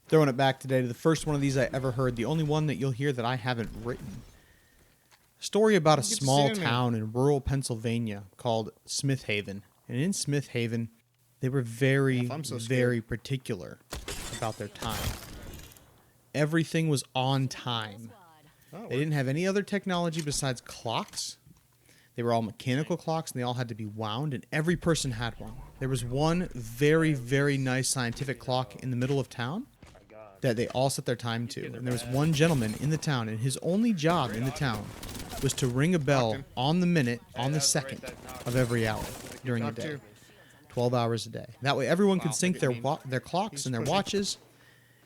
Throwing it back today to the first one of these I ever heard, the only one that you'll hear that I haven't written. A story about a small town in rural Pennsylvania called Smithhaven. And in Smithhaven, they were very particular about their time. Everything was on time. They didn't have any other technology besides clocks. They were all mechanical clocks, and they all had to be wound, and every person had one. There was one very nice scientific clock in the middle of town that they all set their time to. And there was one gentleman in the town, and his only job in the town was to ring a bell on the minute, on the second of every hour during the day. 12 hours a day. That way everyone could sync their clocks and their watches,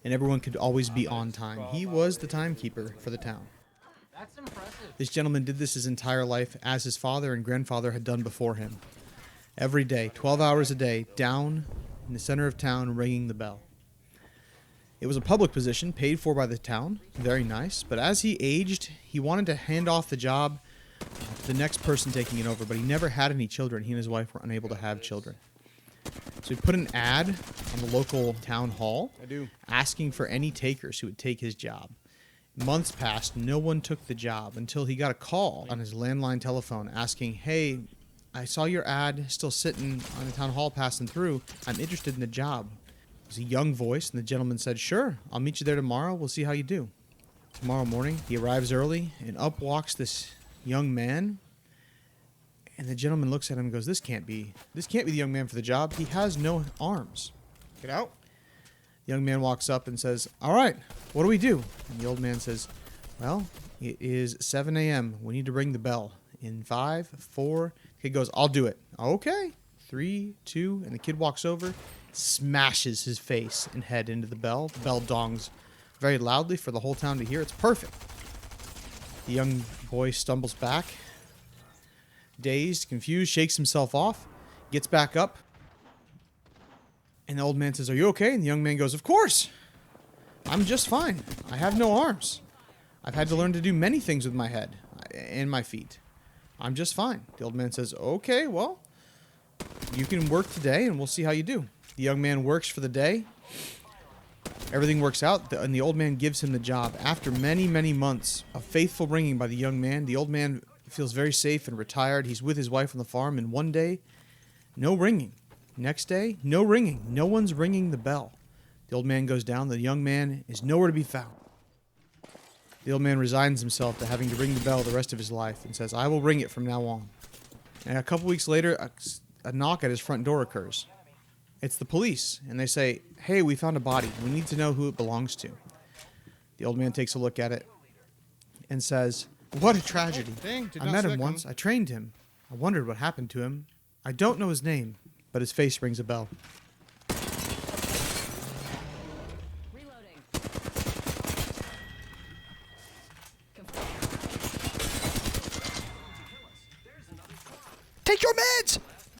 and everyone could always be on time. He was the timekeeper for the town. That's impressive. This gentleman did this his entire life, as his father and grandfather had done before him. Every day, 12 hours a day, down in the center of town, ringing the bell. It was a public position, paid for by the town. Very nice. But as he aged, he wanted to hand off the job to the next person taking it over, but he never had any children. He and his wife were unable to have children. So he put an ad on the local town hall asking for any takers who would take his job. Months passed, no one took the job until he got a call on his landline telephone asking, "Hey, I saw your ad still sitting on the town hall passing through. I'm interested in the job." It was a young voice, and the gentleman said, "Sure, I'll meet you there tomorrow. We'll see how you do." Tomorrow morning, he arrives early, and up walks this young man. And the gentleman looks at him and goes, this can't be the young man for the job. He has no arms. Get out. The young man walks up and says, "All right, what do we do?" And the old man says, "Well, it is 7 a.m. We need to ring the bell. In 5, 4, the kid goes, "I'll do it." "Okay." 3, 2, and the kid walks over, smashes his face and head into the bell. The bell dongs very loudly for the whole town to hear. It's perfect. The young boy stumbles back, dazed, confused, shakes himself off, gets back up, and the old man says, "Are you okay?" And the young man goes, "Of course. I'm just fine. I have no arms. I've had to learn to do many things with my head and my feet. I'm just fine." The old man says, "Okay, well, you can work today and we'll see how you do." The young man works for the day. Everything works out, and the old man gives him the job. After many months of faithful ringing by the young man, the old man feels very safe and retired. He's with his wife on the farm, and one day, no ringing. Next day, no ringing. No one's ringing the bell. The old man goes down. The young man is nowhere to be found. The old man resigns himself to having to ring the bell the rest of his life and says, "I will ring it from now on." And a couple weeks later, a knock at his front door occurs. It's the police, and they say, "Hey, we found a body. We need to know who it belongs to." The old man takes a look at it and says, "What a tragedy. I met him once. I trained him. I wondered what happened to him. I don't know his name, but his face rings a bell." Reloading. Take your meds!